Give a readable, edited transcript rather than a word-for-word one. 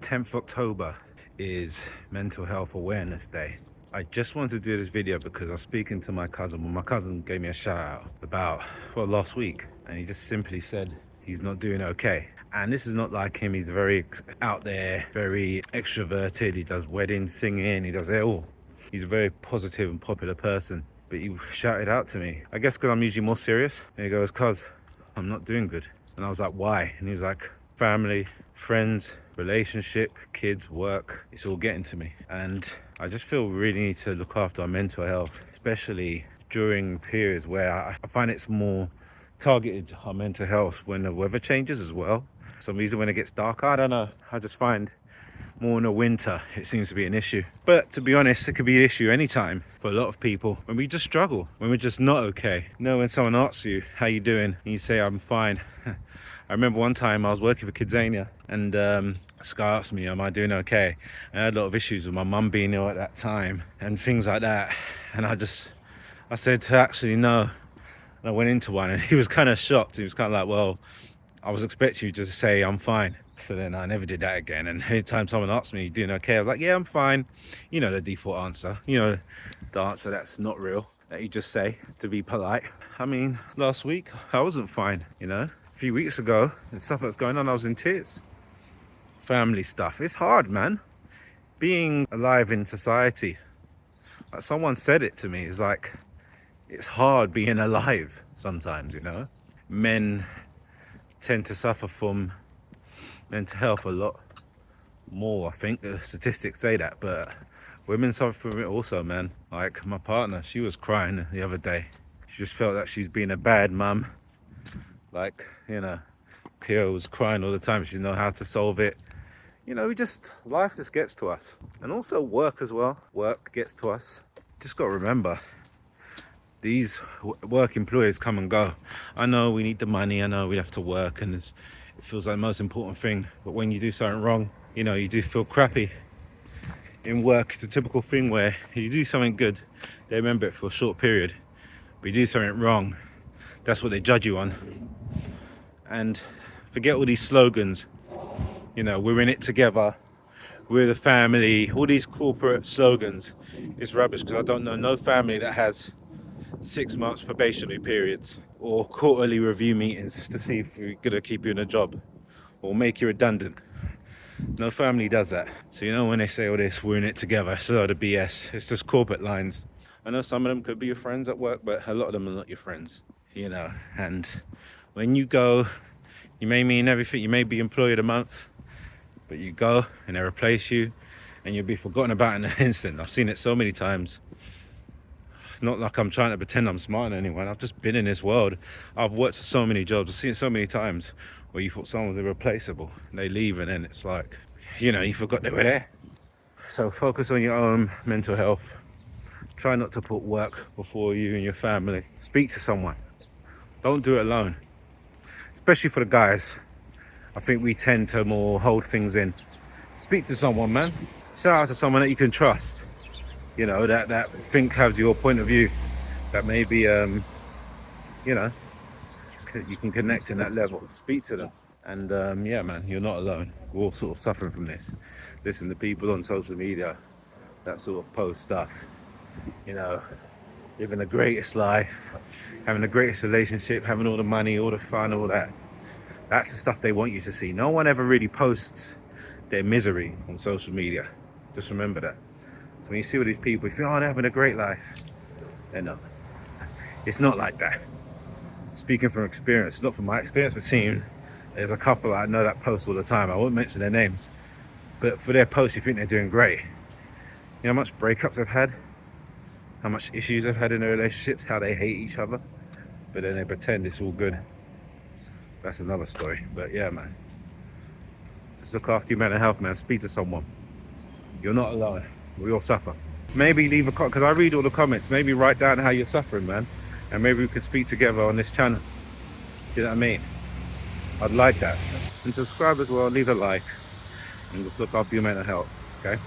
10th October is Mental Health Awareness Day. I just wanted to do this video because I was speaking to my cousin. Well, my cousin gave me a shout out about, last week, and he just simply said he's not doing okay. And this is not like him. He's very out there, very extroverted. He does weddings, singing, he does it all. He's a very positive and popular person. But he shouted out to me, I guess because I'm usually more serious. And he goes, "Cuz, I'm not doing good." And I was like, "Why?" And he was like, "Family, friends, relationship, kids, work, it's all getting to me." And I just feel we really need to look after our mental health, especially during periods where I find it's more targeted, our mental health, when the weather changes as well. For some reason when it gets darker, I don't know, I just find more in the winter it seems to be an issue. But to be honest, it could be an issue anytime for a lot of people, when we just struggle, when we're just not okay. You know, when someone asks you how you doing and you say I'm fine. I remember one time I was working for Kidzania and this guy asked me, am I doing okay? And I had a lot of issues with my mum being ill at that time and things like that. And I said actually no. And I went into one and he was kind of shocked. He was kind of like, well, I was expecting you to say I'm fine. So then I never did that again. And anytime someone asked me, you doing okay? I was like, yeah, I'm fine. You know, the default answer, you know, the answer that's not real, that you just say to be polite. I mean, last week I wasn't fine, you know. A few weeks ago, and stuff that's going on, I was in tears. Family stuff, it's hard, man. Being alive in society, like someone said it to me, it's like, it's hard being alive sometimes, you know. Men tend to suffer from mental health a lot more, I think the statistics say that, but women suffer from it also, man. Like my partner, she was crying the other day. She just felt that she's been a bad mum. Like, you know, Pia was crying all the time. She didn't know how to solve it. You know, life just gets to us. And also work as well. Work gets to us. Just got to remember, these work employers come and go. I know we need the money. I know we have to work and it feels like the most important thing. But when you do something wrong, you know, you do feel crappy. In work, it's a typical thing where you do something good, they remember it for a short period. But you do something wrong, that's what they judge you on. And forget all these slogans, you know, we're in it together, we're the family, all these corporate slogans. It's rubbish, because I don't know no family that has 6 months probationary periods or quarterly review meetings to see if we're gonna keep you in a job or make you redundant. No family does that. So you know, when they say all this, we're in it together, it's a lot of BS. It's just corporate lines. I know some of them could be your friends at work, but a lot of them are not your friends, you know. And when you go, you may mean everything, you may be employed a month, but you go and they replace you and you'll be forgotten about in an instant. I've seen it so many times. Not like I'm trying to pretend I'm smarter than anyone. I've just been in this world. I've worked for so many jobs. I've seen it so many times where you thought someone was irreplaceable. They leave and then it's like, you know, you forgot they were there. So focus on your own mental health. Try not to put work before you and your family. Speak to someone. Don't do it alone. Especially for the guys. I think we tend to more hold things in. Speak to someone, man. Shout out to someone that you can trust. You know, that has your point of view. That maybe, you know, you can connect in that level. Speak to them. And yeah, man, you're not alone. We're all sort of suffering from this. Listen to people on social media that sort of post stuff. You know, living the greatest life, having the greatest relationship, having all the money, all the fun, all that. That's the stuff they want you to see. No one ever really posts their misery on social media. Just remember that. So when you see all these people, you feel, oh, they're having a great life. They're not. It's not like that. Speaking from experience, not from my experience, but seeing, there's a couple I know that post all the time. I won't mention their names, but for their posts, you think they're doing great. You know how much breakups they've had? How much issues they've had in their relationships, how they hate each other, but then they pretend it's all good. That's another story. But yeah, man, just look after your mental health, man. Speak to someone. You're not alone. We all suffer. Maybe leave a comment, because I read all the comments. Maybe write down how you're suffering, man, and maybe we could speak together on this channel. Do you know what I mean? I'd like that. And subscribe as well, leave a like, and just look after your mental health, okay?